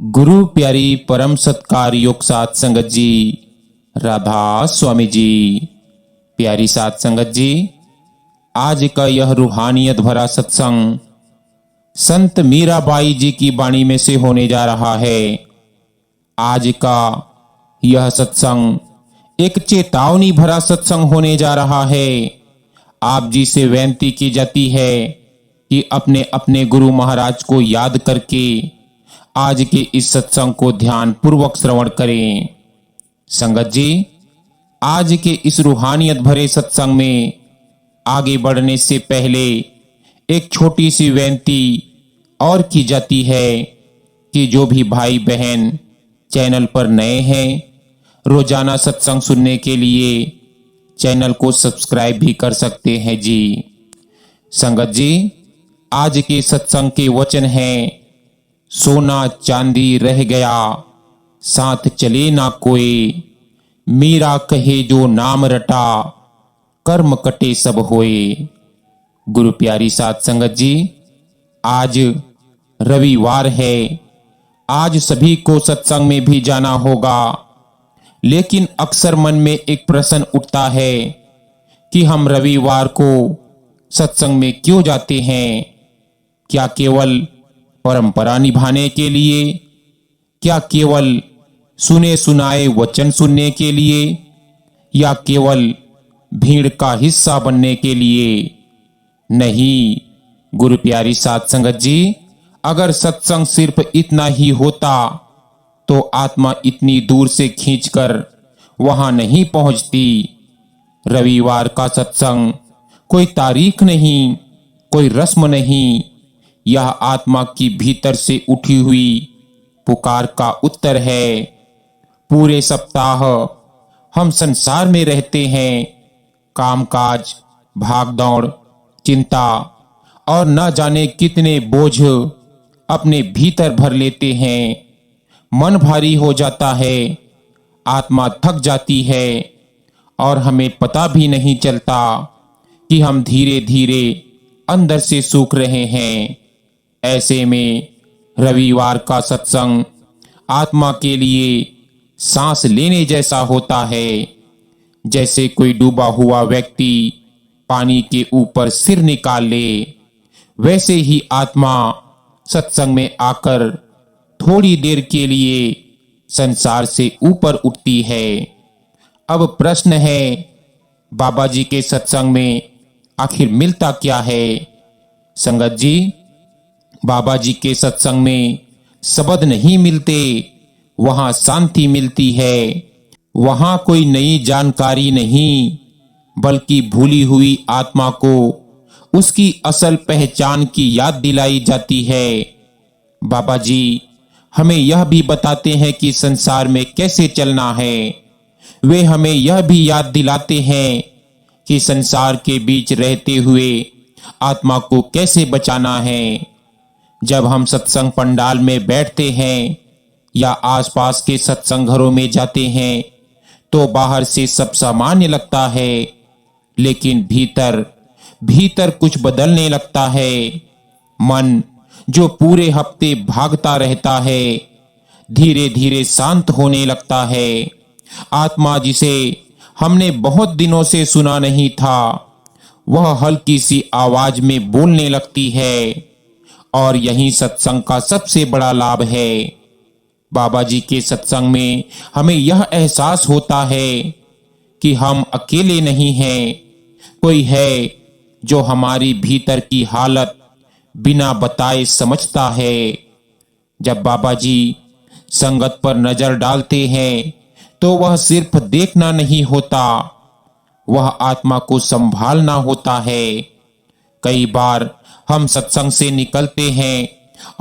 गुरु प्यारी परम सत्कार योग साथ संगत जी, राधा स्वामी जी। प्यारी साथ संगत जी, आज का यह रूहानियत भरा सत्संग संत मीराबाई जी की वाणी में से होने जा रहा है। आज का यह सत्संग एक चेतावनी भरा सत्संग होने जा रहा है। आप जी से विनती की जाती है कि अपने अपने गुरु महाराज को याद करके आज के इस सत्संग को ध्यान पूर्वक श्रवण करें। संगत जी, आज के इस रूहानियत भरे सत्संग में आगे बढ़ने से पहले एक छोटी सी विनती और की जाती है कि जो भी भाई बहन चैनल पर नए हैं, रोजाना सत्संग सुनने के लिए चैनल को सब्सक्राइब भी कर सकते हैं जी। संगत जी, आज के सत्संग के वचन हैं, सोना चांदी रह गया साथ चले ना कोई, मीरा कहे जो नाम रटा कर्म कटे सब होए। गुरु प्यारी साथ संगत जी, आज रविवार है। आज सभी को सत्संग में भी जाना होगा, लेकिन अक्सर मन में एक प्रश्न उठता है कि हम रविवार को सत्संग में क्यों जाते हैं? क्या केवल परंपरा निभाने के लिए? क्या केवल सुने सुनाए वचन सुनने के लिए? या केवल भीड़ का हिस्सा बनने के लिए? नहीं गुरु प्यारी साथ संगत जी, अगर सत्संग सिर्फ इतना ही होता तो आत्मा इतनी दूर से खींचकर वहां नहीं पहुंचती। रविवार का सत्संग कोई तारीख नहीं, कोई रस्म नहीं, यह आत्मा की भीतर से उठी हुई पुकार का उत्तर है। पूरे सप्ताह हम संसार में रहते हैं, कामकाज, भागदौड़, चिंता और न जाने कितने बोझ अपने भीतर भर लेते हैं। मन भारी हो जाता है, आत्मा थक जाती है और हमें पता भी नहीं चलता कि हम धीरे धीरे अंदर से सूख रहे हैं। ऐसे में रविवार का सत्संग आत्मा के लिए सांस लेने जैसा होता है। जैसे कोई डूबा हुआ व्यक्ति पानी के ऊपर सिर निकाल ले, वैसे ही आत्मा सत्संग में आकर थोड़ी देर के लिए संसार से ऊपर उठती है। अब प्रश्न है, बाबा जी के सत्संग में आखिर मिलता क्या है? संगत जी, बाबा जी के सत्संग में शब्द नहीं मिलते, वहां शांति मिलती है। वहां कोई नई जानकारी नहीं, बल्कि भूली हुई आत्मा को उसकी असल पहचान की याद दिलाई जाती है। बाबा जी हमें यह भी बताते हैं कि संसार में कैसे चलना है। वे हमें यह भी याद दिलाते हैं कि संसार के बीच रहते हुए आत्मा को कैसे बचाना है। जब हम सत्संग पंडाल में बैठते हैं या आसपास के सत्संग घरों में जाते हैं तो बाहर से सब सामान्य लगता है, लेकिन भीतर भीतर कुछ बदलने लगता है। मन जो पूरे हफ्ते भागता रहता है, धीरे धीरे शांत होने लगता है। आत्मा जिसे हमने बहुत दिनों से सुना नहीं था, वह हल्की सी आवाज में बोलने लगती है। और यही सत्संग का सबसे बड़ा लाभ है। बाबा जी के सत्संग में हमें यह एहसास होता है कि हम अकेले नहीं हैं, कोई है जो हमारी भीतर की हालत बिना बताए समझता है। जब बाबा जी संगत पर नजर डालते हैं तो वह सिर्फ देखना नहीं होता, वह आत्मा को संभालना होता है। कई बार हम सत्संग से निकलते हैं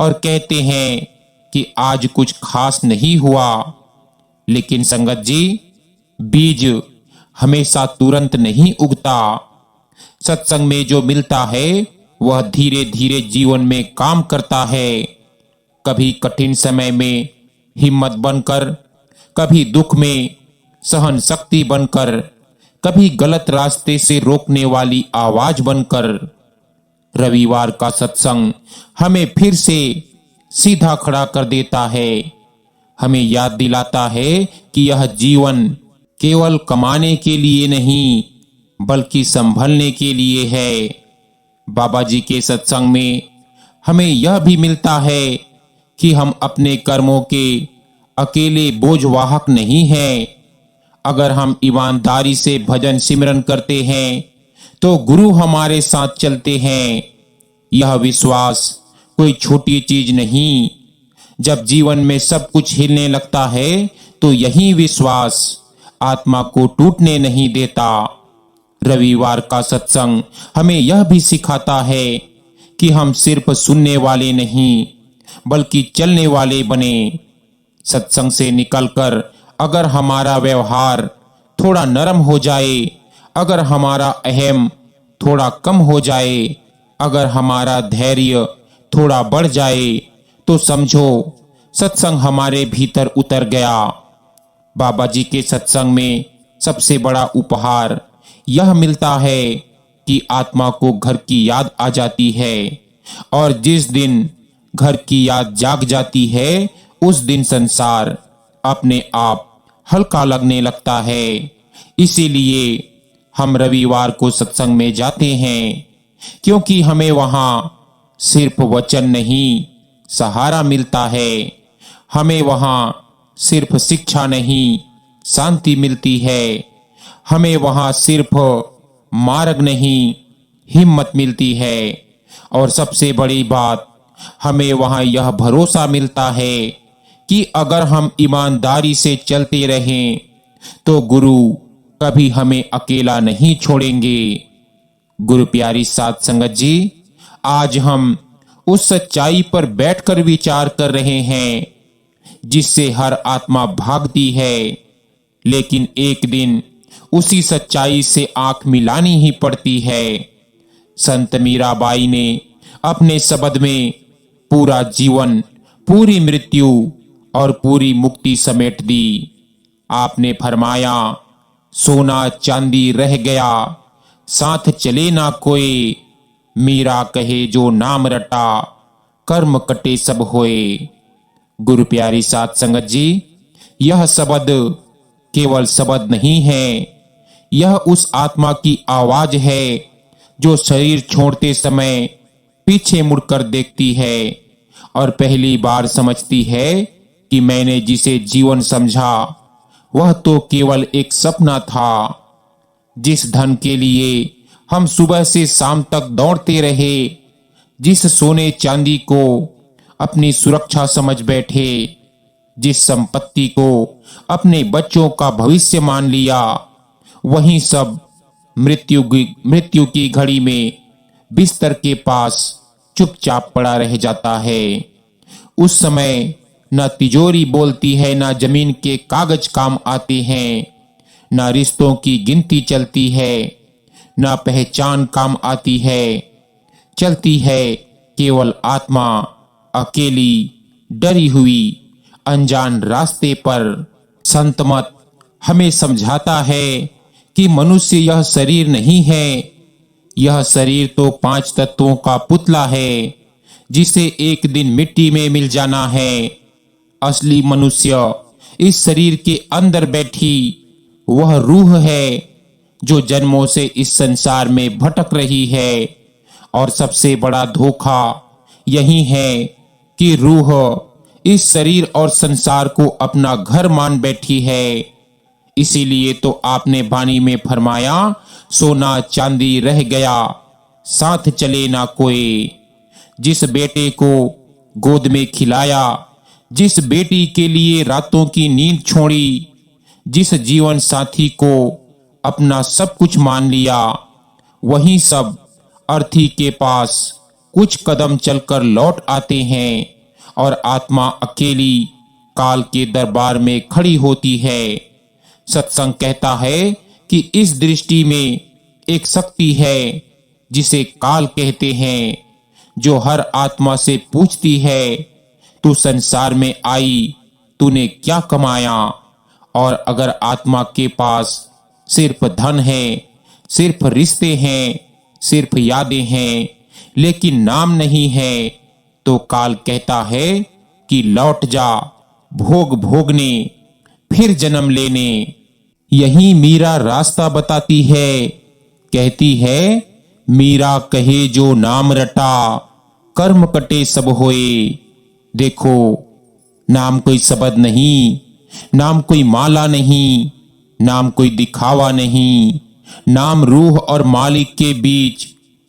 और कहते हैं कि आज कुछ खास नहीं हुआ, लेकिन संगत जी, बीज हमेशा तुरंत नहीं उगता। सत्संग में जो मिलता है वह धीरे धीरे जीवन में काम करता है। कभी कठिन समय में हिम्मत बनकर, कभी दुख में सहन शक्ति बनकर, कभी गलत रास्ते से रोकने वाली आवाज बनकर। रविवार का सत्संग हमें फिर से सीधा खड़ा कर देता है, हमें याद दिलाता है कि यह जीवन केवल कमाने के लिए नहीं बल्कि संभलने के लिए है। बाबा जी के सत्संग में हमें यह भी मिलता है कि हम अपने कर्मों के अकेले बोझवाहक नहीं हैं। अगर हम ईमानदारी से भजन सिमरन करते हैं तो गुरु हमारे साथ चलते हैं। यह विश्वास कोई छोटी चीज नहीं। जब जीवन में सब कुछ हिलने लगता है तो यही विश्वास आत्मा को टूटने नहीं देता। रविवार का सत्संग हमें यह भी सिखाता है कि हम सिर्फ सुनने वाले नहीं बल्कि चलने वाले बने। सत्संग से निकलकर अगर हमारा व्यवहार थोड़ा नरम हो जाए, अगर हमारा अहम थोड़ा कम हो जाए, अगर हमारा धैर्य थोड़ा बढ़ जाए तो समझो सत्संग हमारे भीतर उतर गया। बाबा जी के सत्संग में सबसे बड़ा उपहार यह मिलता है कि आत्मा को घर की याद आ जाती है, और जिस दिन घर की याद जाग जाती है उस दिन संसार अपने आप हल्का लगने लगता है। इसीलिए हम रविवार को सत्संग में जाते हैं, क्योंकि हमें वहां सिर्फ वचन नहीं सहारा मिलता है। हमें वहां सिर्फ शिक्षा नहीं शांति मिलती है। हमें वहां सिर्फ मार्ग नहीं हिम्मत मिलती है। और सबसे बड़ी बात, हमें वहां यह भरोसा मिलता है कि अगर हम ईमानदारी से चलते रहें तो गुरु कभी हमें अकेला नहीं छोड़ेंगे। गुरु प्यारी साध संगत जी, आज हम उस सच्चाई पर बैठकर विचार कर रहे हैं जिससे हर आत्मा भागती है, लेकिन एक दिन उसी सच्चाई से आंख मिलानी ही पड़ती है। संत मीराबाई ने अपने शब्द में पूरा जीवन, पूरी मृत्यु और पूरी मुक्ति समेट दी। आपने फरमाया, सोना चांदी रह गया साथ चले ना कोई, मीरा कहे जो नाम रटा कर्म कटे सब होए। गुरु प्यारी साध संगत जी, यह शब्द केवल शब्द नहीं है, यह उस आत्मा की आवाज है जो शरीर छोड़ते समय पीछे मुड़कर देखती है और पहली बार समझती है कि मैंने जिसे जीवन समझा वह तो केवल एक सपना था। जिस धन के लिए हम सुबह से शाम तक दौड़ते रहे, जिस सोने चांदी को अपनी सुरक्षा समझ बैठे, जिस संपत्ति को अपने बच्चों का भविष्य मान लिया, वही सब मृत्यु की घड़ी में बिस्तर के पास चुपचाप पड़ा रह जाता है। उस समय न तिजोरी बोलती है, न जमीन के कागज काम आते हैं, न रिश्तों की गिनती चलती है, न पहचान काम आती है। चलती है केवल आत्मा अकेली, डरी हुई, अनजान रास्ते पर। संत मत हमें समझाता है कि मनुष्य यह शरीर नहीं है, यह शरीर तो 5 तत्वों का पुतला है जिसे एक दिन मिट्टी में मिल जाना है। असली मनुष्य इस शरीर के अंदर बैठी वह रूह है जो जन्मों से इस संसार में भटक रही है। और सबसे बड़ा धोखा यही है कि रूह इस शरीर और संसार को अपना घर मान बैठी है। इसीलिए तो आपने वाणी में फरमाया, सोना चांदी रह गया साथ चले ना कोई। जिस बेटे को गोद में खिलाया, जिस बेटी के लिए रातों की नींद छोड़ी, जिस जीवन साथी को अपना सब कुछ मान लिया, वही सब अर्थी के पास कुछ कदम चलकर लौट आते हैं और आत्मा अकेली काल के दरबार में खड़ी होती है। सत्संग कहता है कि इस दृष्टि में एक शक्ति है जिसे काल कहते हैं, जो हर आत्मा से पूछती है, तू संसार में आई तूने क्या कमाया। और अगर आत्मा के पास सिर्फ धन है, सिर्फ रिश्ते हैं, सिर्फ यादें हैं, लेकिन नाम नहीं है, तो काल कहता है कि लौट जा भोग भोगने, फिर जन्म लेने। यही मीरा रास्ता बताती है। कहती है, मीरा कहे जो नाम रटा, कर्म कटे सब होए। देखो, नाम कोई शब्द नहीं, नाम कोई माला नहीं, नाम कोई दिखावा नहीं। नाम रूह और मालिक के बीच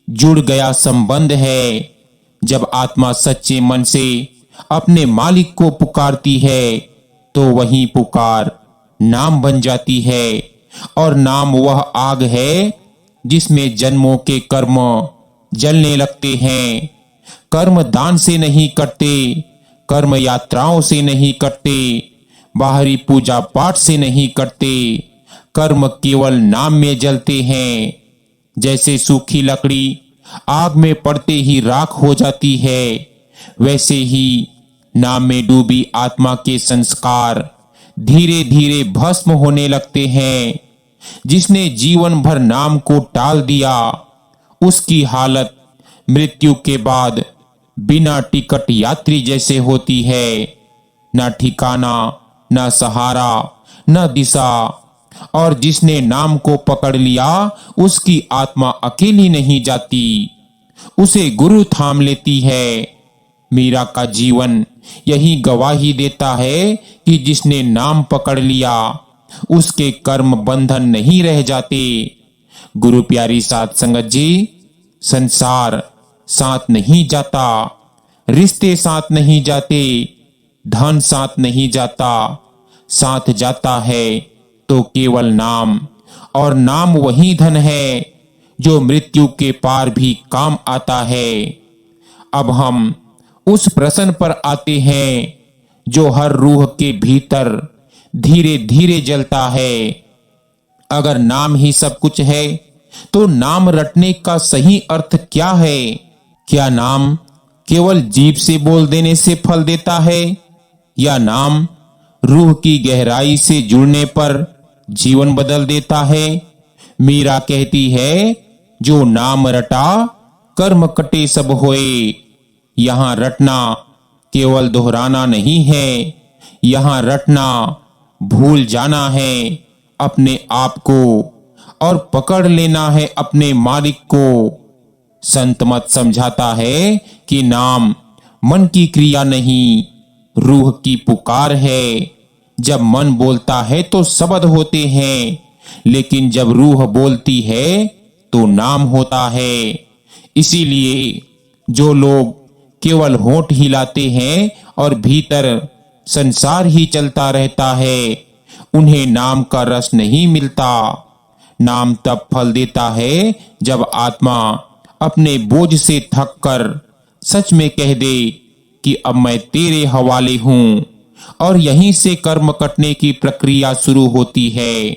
जुड़ गया संबंध है। जब आत्मा सच्चे मन से अपने मालिक को पुकारती है तो वही पुकार नाम बन जाती है। और नाम वह आग है जिसमें जन्मों के कर्म जलने लगते हैं। कर्म दान से नहीं कटते, कर्म यात्राओं से नहीं कटते, बाहरी पूजा पाठ से नहीं कटते। कर्म केवल नाम में जलते हैं। जैसे सूखी लकड़ी आग में पड़ते ही राख हो जाती है, वैसे ही नाम में डूबी आत्मा के संस्कार धीरे धीरे भस्म होने लगते हैं। जिसने जीवन भर नाम को टाल दिया, उसकी हालत मृत्यु के बाद बिना टिकट यात्री जैसे होती है। न ठिकाना, न सहारा, न दिशा। और जिसने नाम को पकड़ लिया, उसकी आत्मा अकेली नहीं जाती, उसे गुरु थाम लेती है। मीरा का जीवन यही गवाही देता है कि जिसने नाम पकड़ लिया, उसके कर्म बंधन नहीं रह जाते। गुरु प्यारी साध संगत जी, संसार साथ नहीं जाता, रिश्ते साथ नहीं जाते, धन साथ नहीं जाता। साथ जाता है तो केवल नाम, और नाम वही धन है जो मृत्यु के पार भी काम आता है। अब हम उस प्रश्न पर आते हैं जो हर रूह के भीतर धीरे धीरे जलता है। अगर नाम ही सब कुछ है तो नाम रटने का सही अर्थ क्या है? क्या नाम केवल जीभ से बोल देने से फल देता है, या नाम रूह की गहराई से जुड़ने पर जीवन बदल देता है? मीरा कहती है, जो नाम रटा कर्म कटे सब होए। यहां रटना केवल दोहराना नहीं है, यहां रटना भूल जाना है अपने आप को और पकड़ लेना है अपने मालिक को। संत मत समझाता है कि नाम मन की क्रिया नहीं, रूह की पुकार है। जब मन बोलता है तो शब्द होते हैं, लेकिन जब रूह बोलती है तो नाम होता है। इसीलिए जो लोग केवल होंठ हिलाते हैं और भीतर संसार ही चलता रहता है, उन्हें नाम का रस नहीं मिलता। नाम तब फल देता है जब आत्मा अपने बोझ से थककर सच में कह दे कि अब मैं तेरे हवाले हूं, और यहीं से कर्म कटने की प्रक्रिया शुरू होती है।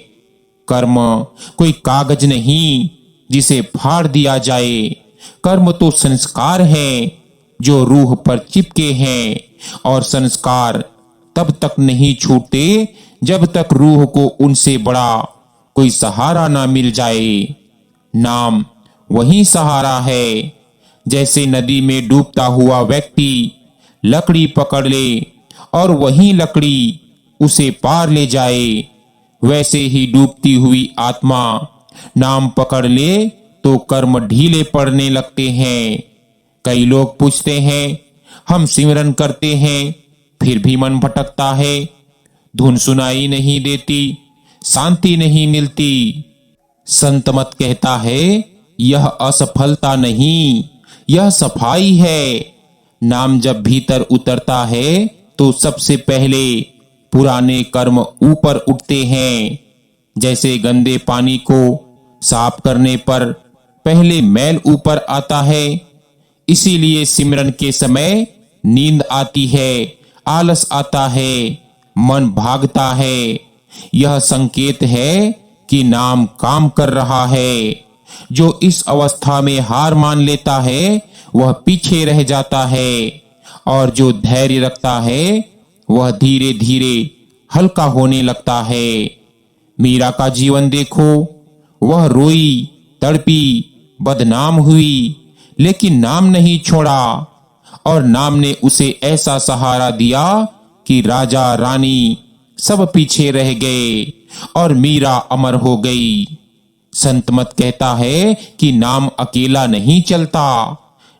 कर्म कोई कागज नहीं जिसे फाड़ दिया जाए, कर्म तो संस्कार है जो रूह पर चिपके हैं, और संस्कार तब तक नहीं छूटते जब तक रूह को उनसे बड़ा कोई सहारा ना मिल जाए। नाम वही सहारा है। जैसे नदी में डूबता हुआ व्यक्ति लकड़ी पकड़ ले और वही लकड़ी उसे पार ले जाए, वैसे ही डूबती हुई आत्मा नाम पकड़ ले तो कर्म ढीले पड़ने लगते हैं। कई लोग पूछते हैं, हम सिमरन करते हैं फिर भी मन भटकता है, धुन सुनाई नहीं देती, शांति नहीं मिलती। संत मत कहता है, यह असफलता नहीं, यह सफाई है। नाम जब भीतर उतरता है तो सबसे पहले पुराने कर्म ऊपर उठते हैं। जैसे गंदे पानी को साफ करने पर पहले मैल ऊपर आता है, इसीलिए सिमरन के समय नींद आती है, आलस आता है, मन भागता है। यह संकेत है कि नाम काम कर रहा है। जो इस अवस्था में हार मान लेता है वह पीछे रह जाता है, और जो धैर्य रखता है वह धीरे धीरे हल्का होने लगता है। मीरा का जीवन देखो, वह रोई, तड़पी, बदनाम हुई, लेकिन नाम नहीं छोड़ा। और नाम ने उसे ऐसा सहारा दिया कि राजा रानी सब पीछे रह गए और मीरा अमर हो गई। संत मत कहता है कि नाम अकेला नहीं चलता,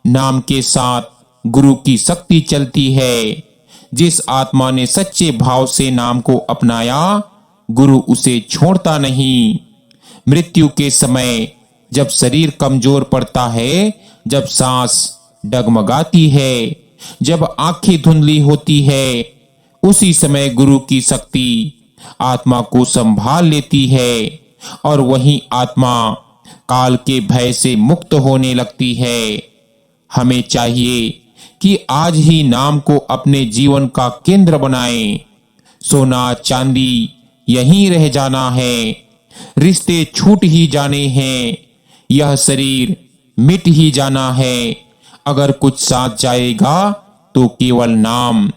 नाम के साथ गुरु की शक्ति चलती है। जिस आत्मा ने सच्चे भाव से नाम को अपनाया, गुरु उसे छोड़ता नहीं। मृत्यु के समय जब शरीर कमजोर पड़ता है, जब सांस डगमगाती है, जब आंखें धुंधली होती है, उसी समय गुरु की शक्ति आत्मा को संभाल लेती है और वही आत्मा काल के भय से मुक्त होने लगती है। हमें चाहिए कि आज ही नाम को अपने जीवन का केंद्र बनाएं। सोना चांदी यहीं रह जाना है, रिश्ते छूट ही जाने हैं, यह शरीर मिट ही जाना है। अगर कुछ साथ जाएगा तो केवल नाम,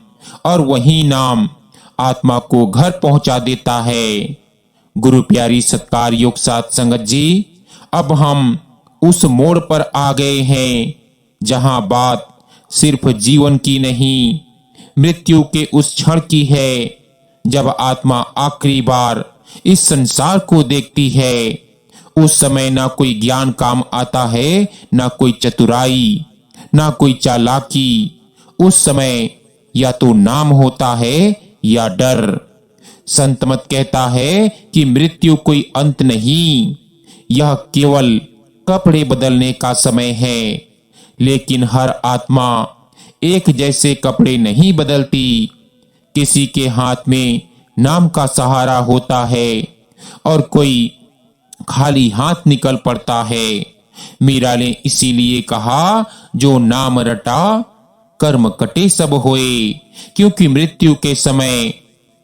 और वही नाम आत्मा को घर पहुंचा देता है। गुरु प्यारी सत्कार योग साथ संगत जी, अब हम उस मोड़ पर आ गए हैं जहां बात सिर्फ जीवन की नहीं, मृत्यु के उस क्षण की है जब आत्मा आखिरी बार इस संसार को देखती है। उस समय ना कोई ज्ञान काम आता है, ना कोई चतुराई, ना कोई चालाकी। उस समय या तो नाम होता है या डर। संत मत कहता है कि मृत्यु कोई अंत नहीं, यह केवल कपड़े बदलने का समय है। लेकिन हर आत्मा एक जैसे कपड़े नहीं बदलती। किसी के हाथ में नाम का सहारा होता है और कोई खाली हाथ निकल पड़ता है। मीरा ने इसीलिए कहा, जो नाम रटा कर्म कटे सब होए, क्योंकि मृत्यु के समय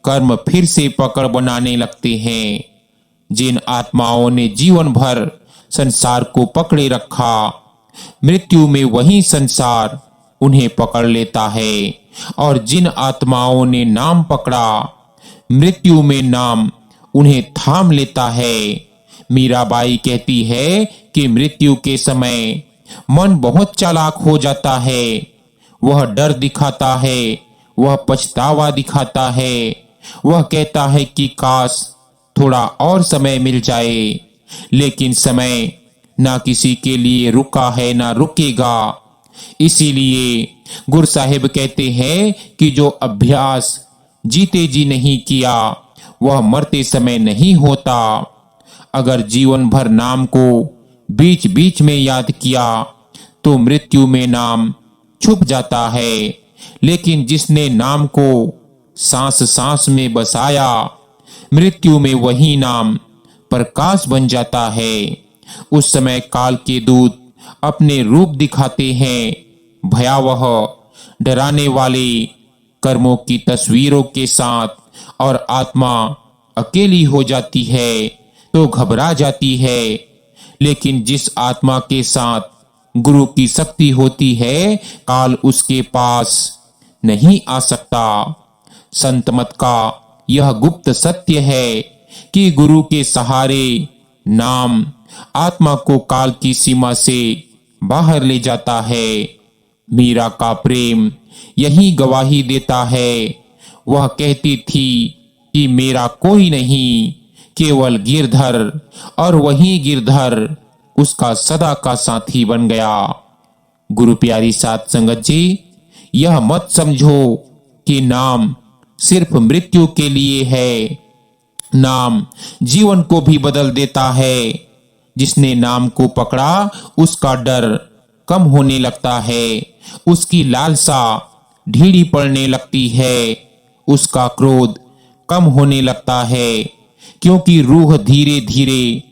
कर्म फिर से पकड़ बनाने लगते हैं। जिन आत्माओं ने जीवन भर संसार को पकड़े रखा, मृत्यु में वही संसार उन्हें पकड़ लेता है, और जिन आत्माओं ने नाम पकड़ा, मृत्यु में नाम उन्हें थाम लेता है। मीराबाई कहती है कि मृत्यु के समय मन बहुत चालाक हो जाता है। वह डर दिखाता है, वह पछतावा दिखाता है, वह कहता है कि काश थोड़ा और समय मिल जाए। लेकिन समय ना किसी के लिए रुका है ना रुकेगा। इसीलिए गुरु साहिब कहते हैं कि जो अभ्यास जीते जी नहीं किया, वह मरते समय नहीं होता। अगर जीवन भर नाम को बीच बीच में याद किया तो मृत्यु में नाम छुप जाता है। लेकिन जिसने नाम को सांस सांस में बसाया, मृत्यु में वही नाम प्रकाश बन जाता है। उस समय काल के दूत अपने रूप दिखाते हैं, भयावह डराने वाले कर्मों की तस्वीरों के साथ, और आत्मा अकेली हो जाती है तो घबरा जाती है। लेकिन जिस आत्मा के साथ गुरु की शक्ति होती है, काल उसके पास नहीं आ सकता। संत मत का यह गुप्त सत्य है कि गुरु के सहारे नाम आत्मा को काल की सीमा से बाहर ले जाता है। मीरा का प्रेम यही गवाही देता है। वह कहती थी कि मेरा कोई नहीं, केवल गिरधर, और वही गिरधर उसका सदा का साथी बन गया। गुरु प्यारी साथ संगत जी, यह मत समझो कि नाम सिर्फ मृत्यु के लिए है। नाम जीवन को भी बदल देता है। जिसने नाम को पकड़ा, उसका डर कम होने लगता है, उसकी लालसा ढीली पड़ने लगती है, उसका क्रोध कम होने लगता है, क्योंकि रूह धीरे धीरे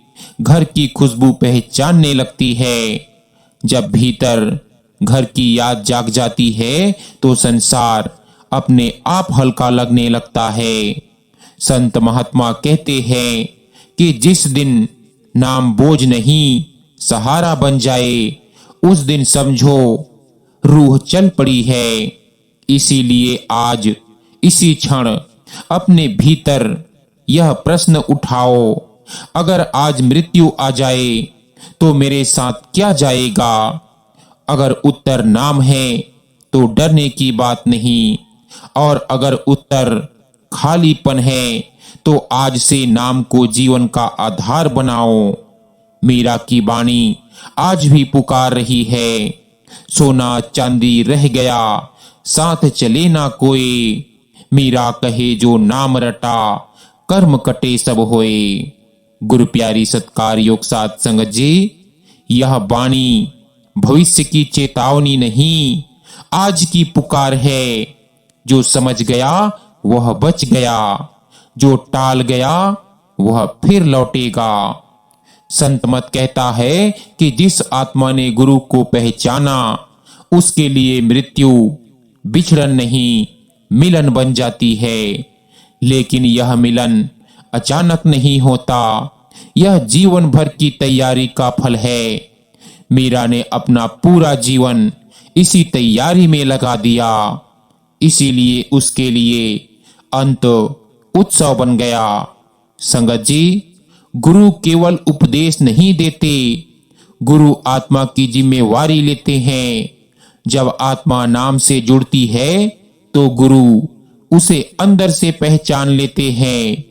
घर की खुशबू पहचानने लगती है। जब भीतर घर की याद जाग जाती है तो संसार अपने आप हल्का लगने लगता है। संत महात्मा कहते हैं कि जिस दिन नाम बोझ नहीं सहारा बन जाए, उस दिन समझो रूह चल पड़ी है। इसीलिए आज इसी क्षण अपने भीतर यह प्रश्न उठाओ, अगर आज मृत्यु आ जाए तो मेरे साथ क्या जाएगा? अगर उत्तर नाम है तो डरने की बात नहीं। और अगर उत्तर खालीपन है तो आज से नाम को जीवन का आधार बनाओ। मीरा की वाणी आज भी पुकार रही है। सोना चांदी रह गया, साथ चले ना कोई। मीरा कहे जो नाम रटा, कर्म कटे सब होए। गुरु प्यारी सत्कार योग साथ संगत जी, यह वाणी भविष्य की चेतावनी नहीं, आज की पुकार है। जो समझ गया वह बच गया, जो टाल गया वह फिर लौटेगा। संत मत कहता है कि जिस आत्मा ने गुरु को पहचाना उसके लिए मृत्यु बिछड़न नहीं, मिलन बन जाती है। लेकिन यह मिलन अचानक नहीं होता, यह जीवन भर की तैयारी का फल है। मीरा ने अपना पूरा जीवन इसी तैयारी में लगा दिया, इसीलिए उसके लिए अंत उत्सव बन गया। संगत जी, गुरु केवल उपदेश नहीं देते, गुरु आत्मा की जिम्मेवारी लेते हैं। जब आत्मा नाम से जुड़ती है तो गुरु उसे अंदर से पहचान लेते हैं,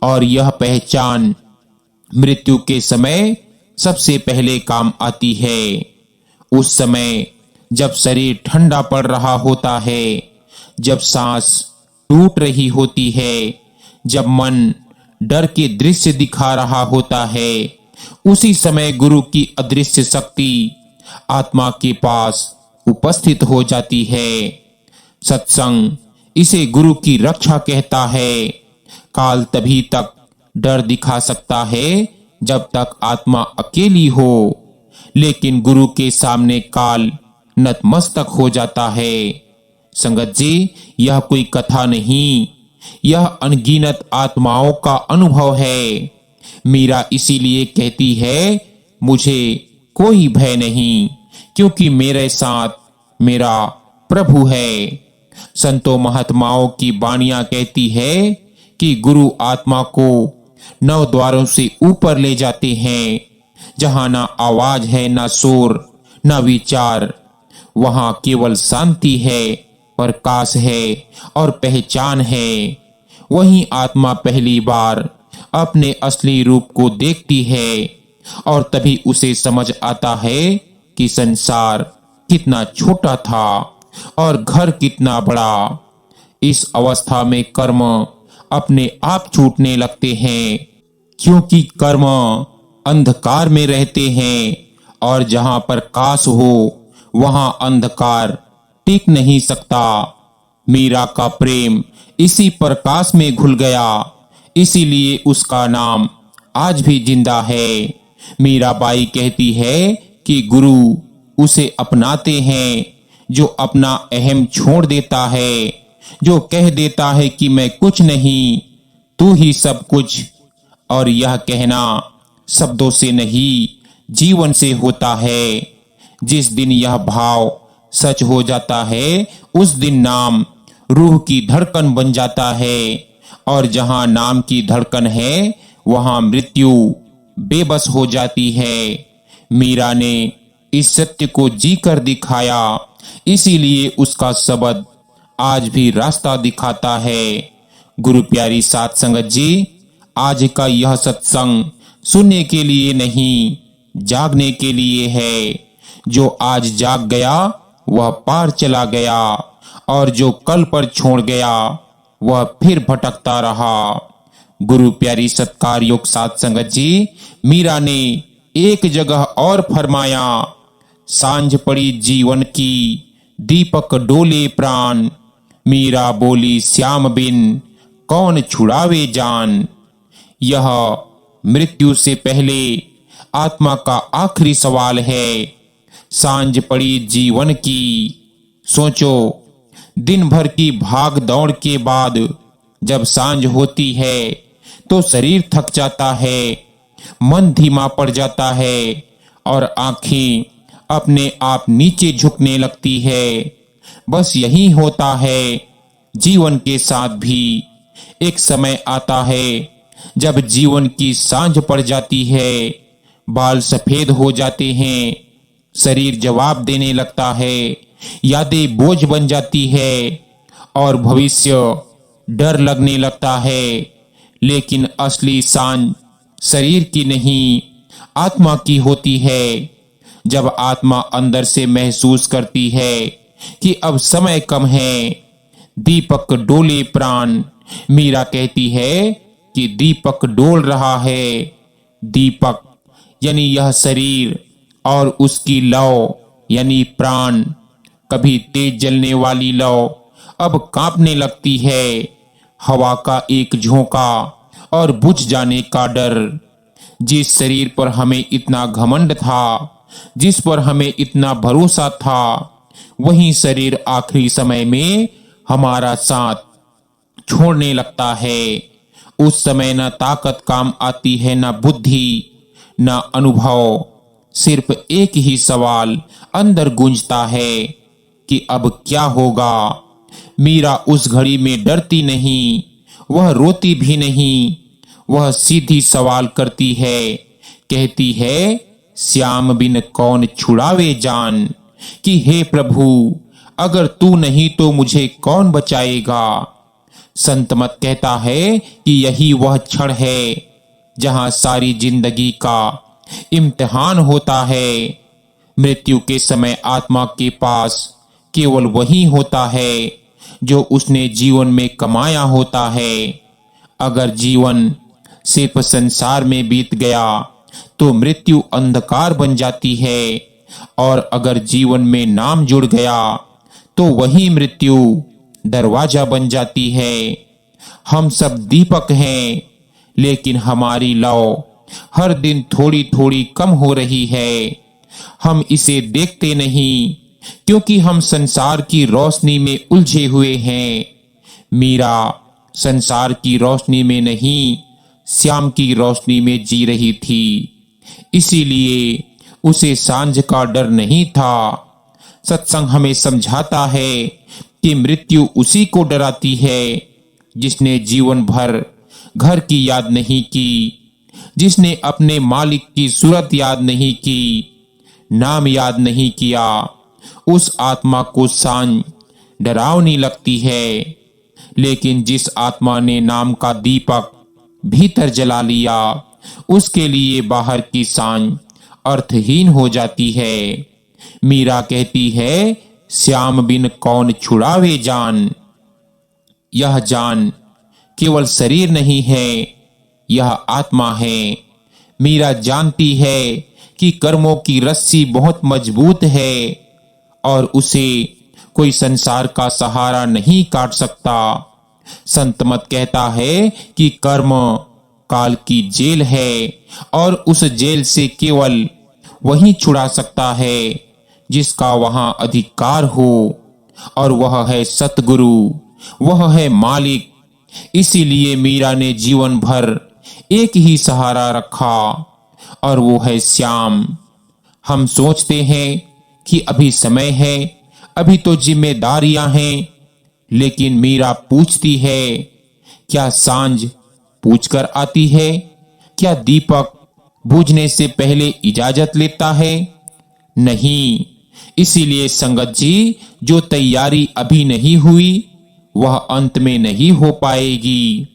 और यह पहचान मृत्यु के समय सबसे पहले काम आती है। उस समय जब शरीर ठंडा पड़ रहा होता है, जब सांस टूट रही होती है, जब मन डर के दृश्य दिखा रहा होता है, उसी समय गुरु की अदृश्य शक्ति आत्मा के पास उपस्थित हो जाती है। सत्संग इसे गुरु की रक्षा कहता है। काल तभी तक डर दिखा सकता है जब तक आत्मा अकेली हो, लेकिन गुरु के सामने काल नतमस्तक हो जाता है। संगत जी, यह कोई कथा नहीं, यह अनगिनत आत्माओं का अनुभव है। मीरा इसीलिए कहती है, मुझे कोई भय नहीं, क्योंकि मेरे साथ मेरा प्रभु है। संतों महात्माओं की वाणियां कहती है कि गुरु आत्मा को 9 द्वारों से ऊपर ले जाते हैं, जहां ना आवाज है, ना शोर, ना विचार। वहां केवल शांति है, प्रकाश है और पहचान है। वहीं आत्मा पहली बार अपने असली रूप को देखती है, और तभी उसे समझ आता है कि संसार कितना छोटा था और घर कितना बड़ा। इस अवस्था में कर्म अपने आप छूटने लगते हैं, क्योंकि कर्म अंधकार में रहते हैं, और जहां प्रकाश हो वहां अंधकार टिक नहीं सकता। मीरा का प्रेम इसी प्रकाश में घुल गया, इसीलिए उसका नाम आज भी जिंदा है। मीराबाई कहती है कि गुरु उसे अपनाते हैं जो अपना अहम छोड़ देता है, जो कह देता है कि मैं कुछ नहीं, तू ही सब कुछ। और यह कहना शब्दों से नहीं, जीवन से होता है। जिस दिन यह भाव सच हो जाता है, उस दिन नाम रूह की धड़कन बन जाता है, और जहां नाम की धड़कन है वहां मृत्यु बेबस हो जाती है। मीरा ने इस सत्य को जीकर दिखाया, इसीलिए उसका शब्द आज भी रास्ता दिखाता है। गुरु प्यारी साथ संगत जी, आज का यह सत्संग सुनने के लिए नहीं, जागने के लिए है। जो आज जाग गया वह पार चला गया, और जो कल पर छोड़ गया वह फिर भटकता रहा। गुरु प्यारी सत्कार योग साथ संगत जी, मीरा ने एक जगह और फरमाया, सांझ पड़ी जीवन की दीपक डोले प्राण। मीरा बोली श्याम बिन कौन छुड़ावे जान। यह मृत्यु से पहले आत्मा का आखिरी सवाल है। सांझ पड़ी जीवन की, सोचो, दिन भर की भाग दौड़ के बाद जब सांझ होती है तो शरीर थक जाता है, मन धीमा पड़ जाता है, और आंखें अपने आप नीचे झुकने लगती है। बस यही होता है जीवन के साथ भी। एक समय आता है जब जीवन की सांझ पड़ जाती है, बाल सफेद हो जाते हैं, शरीर जवाब देने लगता है, यादें बोझ बन जाती है और भविष्य डर लगने लगता है। लेकिन असली सांझ शरीर की नहीं, आत्मा की होती है। जब आत्मा अंदर से महसूस करती है कि अब समय कम है, दीपक डोले प्राण। मीरा कहती है कि दीपक डोल रहा है। दीपक यानी यह शरीर और उसकी लौ यानी प्राण। कभी तेज जलने वाली लौ अब कांपने लगती है। हवा का एक झोंका और बुझ जाने का डर। जिस शरीर पर हमें इतना घमंड था, जिस पर हमें इतना भरोसा था, वही शरीर आखिरी समय में हमारा साथ छोड़ने लगता है। उस समय न ताकत काम आती है, न बुद्धि, न अनुभव। सिर्फ एक ही सवाल अंदर गूंजता है कि अब क्या होगा। मीरा उस घड़ी में डरती नहीं, वह रोती भी नहीं। वह सीधी सवाल करती है, कहती है, श्याम बिन कौन छुड़ावे जान। कि हे प्रभु, अगर तू नहीं तो मुझे कौन बचाएगा। संत मत कहता है कि यही वह क्षण है जहां सारी जिंदगी का इम्तिहान होता है। मृत्यु के समय आत्मा के पास केवल वही होता है जो उसने जीवन में कमाया होता है। अगर जीवन सिर्फ संसार में बीत गया तो मृत्यु अंधकार बन जाती है, और अगर जीवन में नाम जुड़ गया तो वही मृत्यु दरवाजा बन जाती है। हम सब दीपक हैं, लेकिन हमारी लौ हर दिन थोड़ी थोड़ी कम हो रही है। हम इसे देखते नहीं क्योंकि हम संसार की रोशनी में उलझे हुए हैं। मीरा संसार की रोशनी में नहीं, श्याम की रोशनी में जी रही थी। इसीलिए उसे सांझ का डर नहीं था। सत्संग हमें समझाता है कि मृत्यु उसी को डराती है जिसने जीवन भर घर की याद नहीं की, जिसने अपने मालिक की सूरत याद नहीं की, नाम याद नहीं किया। उस आत्मा को सांझ डरावनी लगती है। लेकिन जिस आत्मा ने नाम का दीपक भीतर जला लिया, उसके लिए बाहर की सांझ अर्थहीन हो जाती है। मीरा कहती है, श्याम बिन कौन छुड़ावे जान। यह जान केवल शरीर नहीं है, यह आत्मा है। मीरा जानती है कि कर्मों की रस्सी बहुत मजबूत है और उसे कोई संसार का सहारा नहीं काट सकता। संत मत कहता है कि कर्म काल की जेल है और उस जेल से केवल वही छुड़ा सकता है जिसका वहां अधिकार हो, और वह है सतगुरु, वह है मालिक। इसीलिए मीरा ने जीवन भर एक ही सहारा रखा और वो है श्याम। हम सोचते हैं कि अभी समय है, अभी तो जिम्मेदारियां हैं, लेकिन मीरा पूछती है, क्या सांझ पूछकर आती है? क्या दीपक बुझने से पहले इजाजत लेता है? नहीं। इसीलिए संगत जी, जो तैयारी अभी नहीं हुई वह अंत में नहीं हो पाएगी।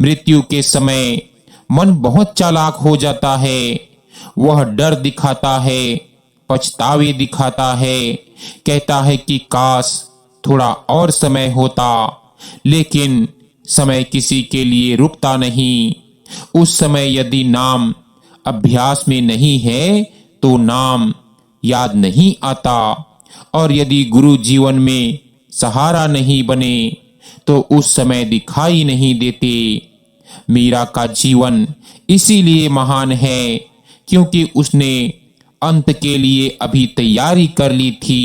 मृत्यु के समय मन बहुत चालाक हो जाता है। वह डर दिखाता है, पछतावे दिखाता है, कहता है कि काश थोड़ा और समय होता। लेकिन समय किसी के लिए रुकता नहीं। उस समय यदि नाम अभ्यास में नहीं है तो नाम याद नहीं आता, और यदि गुरु जीवन में सहारा नहीं बने तो उस समय दिखाई नहीं देते। मीरा का जीवन इसीलिए महान है क्योंकि उसने अंत के लिए अभी तैयारी कर ली थी।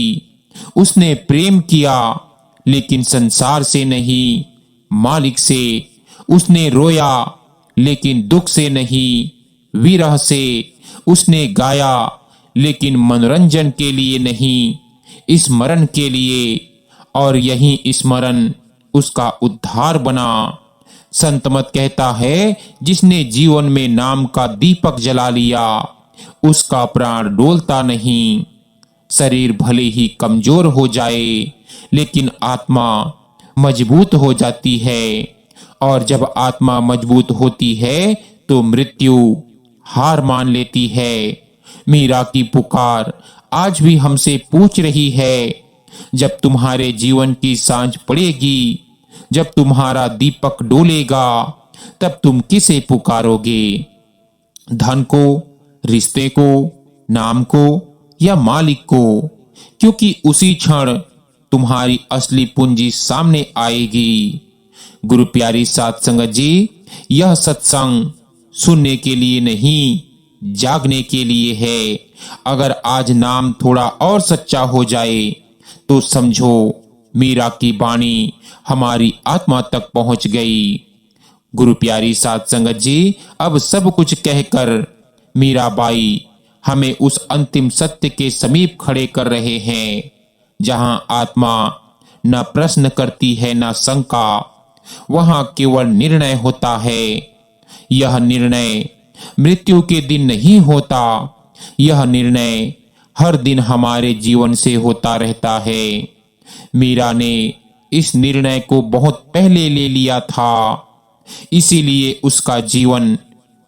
उसने प्रेम किया, लेकिन संसार से नहीं, मालिक से। उसने रोया, लेकिन दुख से नहीं, विरह से। उसने गाया, लेकिन मनोरंजन के लिए नहीं, स्मरण के लिए। और यही स्मरण उसका उद्धार बना। संत मत कहता है, जिसने जीवन में नाम का दीपक जला लिया उसका प्राण डोलता नहीं। शरीर भले ही कमजोर हो जाए, लेकिन आत्मा मजबूत हो जाती है। और जब आत्मा मजबूत होती है तो मृत्यु हार मान लेती है। मीरा की पुकार आज भी हमसे पूछ रही है, जब तुम्हारे जीवन की सांझ पड़ेगी, जब तुम्हारा दीपक डोलेगा, तब तुम किसे पुकारोगे? धन को, रिश्ते को, नाम को या मालिक को? क्योंकि उसी क्षण तुम्हारी असली पूंजी सामने आएगी। गुरु प्यारी साध संगत जी, यह सत्संग सुनने के लिए नहीं, जागने के लिए है। अगर आज नाम थोड़ा और सच्चा हो जाए तो समझो मीरा की वाणी हमारी आत्मा तक पहुंच गई। गुरु प्यारी साध संगत जी, अब सब कुछ कहकर मीराबाई हमें उस अंतिम सत्य के समीप खड़े कर रहे हैं, जहां आत्मा न प्रश्न करती है न शंका, वहां केवल निर्णय होता है। यह निर्णय मृत्यु के दिन नहीं होता, यह निर्णय हर दिन हमारे जीवन से होता रहता है। मीरा ने इस निर्णय को बहुत पहले ले लिया था, इसीलिए उसका जीवन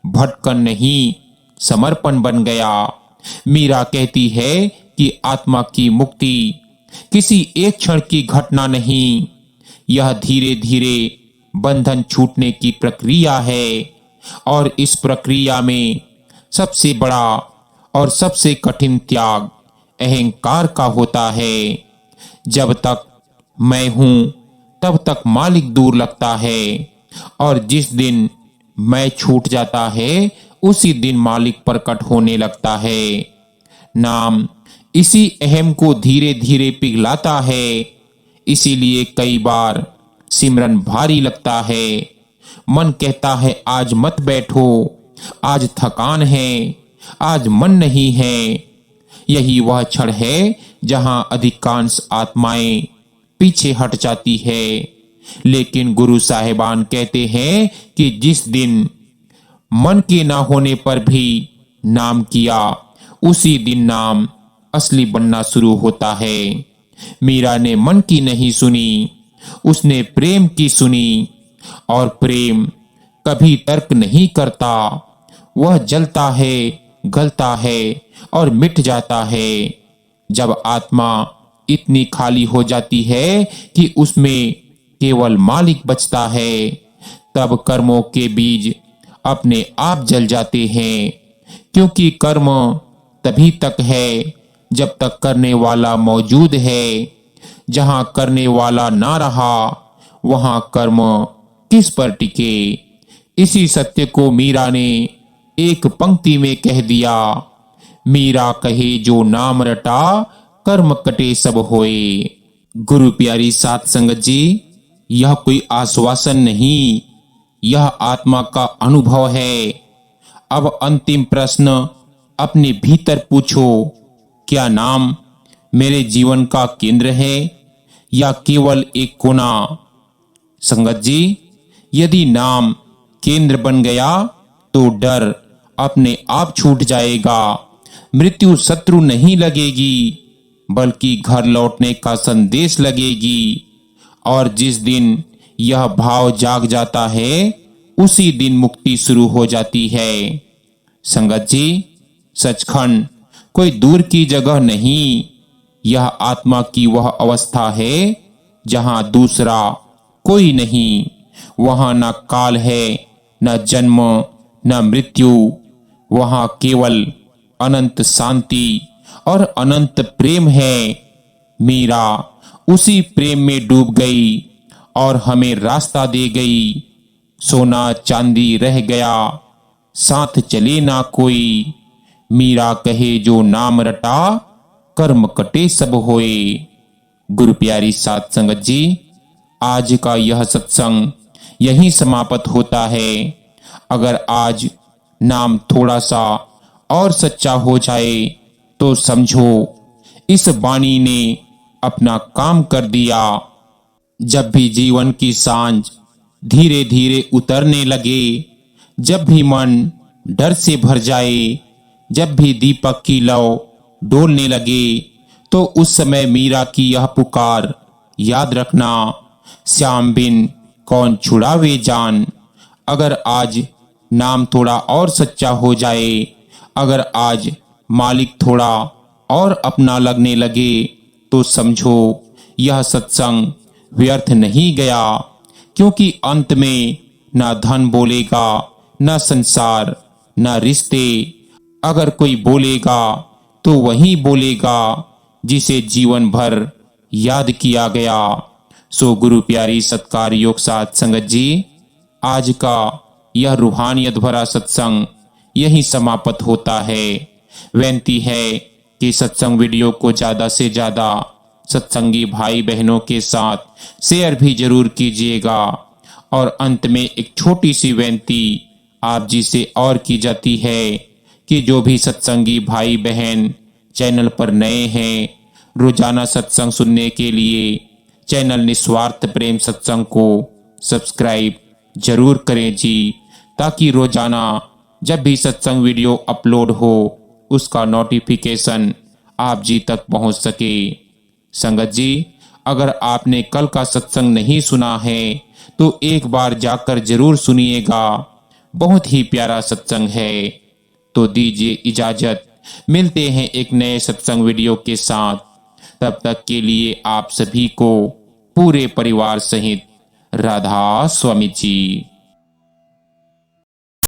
भटकन नहीं, समर्पण बन गया। मीरा कहती है कि आत्मा की मुक्ति किसी एक क्षण की घटना नहीं, यह धीरे धीरे बंधन छूटने की प्रक्रिया है। और इस प्रक्रिया में सबसे बड़ा और सबसे कठिन त्याग अहंकार का होता है। जब तक मैं हूं तब तक मालिक दूर लगता है, और जिस दिन मैं छूट जाता है उसी दिन मालिक प्रकट होने लगता है। नाम इसी अहम को धीरे धीरे पिघलाता है, इसीलिए कई बार सिमरन भारी लगता है। मन कहता है आज मत बैठो, आज थकान है, आज मन नहीं है। यही वह क्षण है जहां अधिकांश आत्माएं पीछे हट जाती है। लेकिन गुरु साहिबान कहते हैं कि जिस दिन मन के ना होने पर भी नाम किया, उसी दिन नाम असली बनना शुरू होता है। मीरा ने मन की नहीं सुनी, उसने प्रेम की सुनी। और प्रेम कभी तर्क नहीं करता, वह जलता है, गलता है और मिट जाता है। जब आत्मा इतनी खाली हो जाती है कि उसमें केवल मालिक बचता है, तब कर्मों के बीज अपने आप जल जाते हैं। क्योंकि कर्म तभी तक है जब तक करने वाला मौजूद है। जहां करने वाला ना रहा, वहां कर्म किस पर टिके? इसी सत्य को मीरा ने एक पंक्ति में कह दिया, मीरा कहे जो नाम रटा, कर्म कटे सब होए। गुरु प्यारी साध संगत जी, यह कोई आश्वासन नहीं, यह आत्मा का अनुभव है। अब अंतिम प्रश्न अपने भीतर पूछो, क्या नाम मेरे जीवन का केंद्र है या केवल एक कोना? संगत जी, यदि नाम केंद्र बन गया तो डर अपने आप छूट जाएगा। मृत्यु शत्रु नहीं लगेगी, बल्कि घर लौटने का संदेश लगेगी। और जिस दिन यह भाव जाग जाता है, उसी दिन मुक्ति शुरू हो जाती है। संगत जी, सचखंड कोई दूर की जगह नहीं, यह आत्मा की वह अवस्था है जहां दूसरा कोई नहीं। वहां न काल है, न जन्म, न मृत्यु। वहां केवल अनंत शांति और अनंत प्रेम है। मीरा उसी प्रेम में डूब गई और हमें रास्ता दे गई। सोना चांदी रह गया, साथ चले ना कोई। मीरा कहे जो नाम रटा, कर्म कटे सब होए। गुरु प्यारी साध संगत जी, आज का यह सत्संग यहीं समाप्त होता है। अगर आज नाम थोड़ा सा और सच्चा हो जाए तो समझो इस वाणी ने अपना काम कर दिया। जब भी जीवन की सांझ धीरे धीरे उतरने लगे, जब भी मन डर से भर जाए, जब भी दीपक की लौ डोलने लगे, तो उस समय मीरा की यह पुकार याद रखना, श्याम बिन कौन छुड़ावे जान। अगर आज नाम थोड़ा और सच्चा हो जाए, अगर आज मालिक थोड़ा और अपना लगने लगे, तो समझो यह सत्संग व्यर्थ नहीं गया। क्योंकि अंत में ना धन बोलेगा, ना संसार, ना रिश्ते। अगर कोई बोलेगा तो वही बोलेगा जिसे जीवन भर याद किया गया। सो गुरु प्यारी सत्कार योग साथ संगत जी, आज का यह रूहानियत भरा सत्संग यही समाप्त होता है। विनती है कि सत्संग वीडियो को ज्यादा से ज्यादा सत्संगी भाई बहनों के साथ शेयर भी जरूर कीजिएगा। और अंत में एक छोटी सी विनती आप जी से और की जाती है कि जो भी सत्संगी भाई बहन चैनल पर नए हैं, रोजाना सत्संग सुनने के लिए चैनल निस्वार्थ प्रेम सत्संग को सब्सक्राइब जरूर करें जी, ताकि रोजाना जब भी सत्संग वीडियो अपलोड हो उसका नोटिफिकेशन आप जी तक पहुंच सके। संगत जी, अगर आपने कल का सत्संग नहीं सुना है तो एक बार जाकर जरूर सुनिएगा, बहुत ही प्यारा सत्संग है। तो दीजिए इजाजत, मिलते हैं एक नए सत्संग वीडियो के साथ। तब तक के लिए आप सभी को पूरे परिवार सहित राधा स्वामी जी।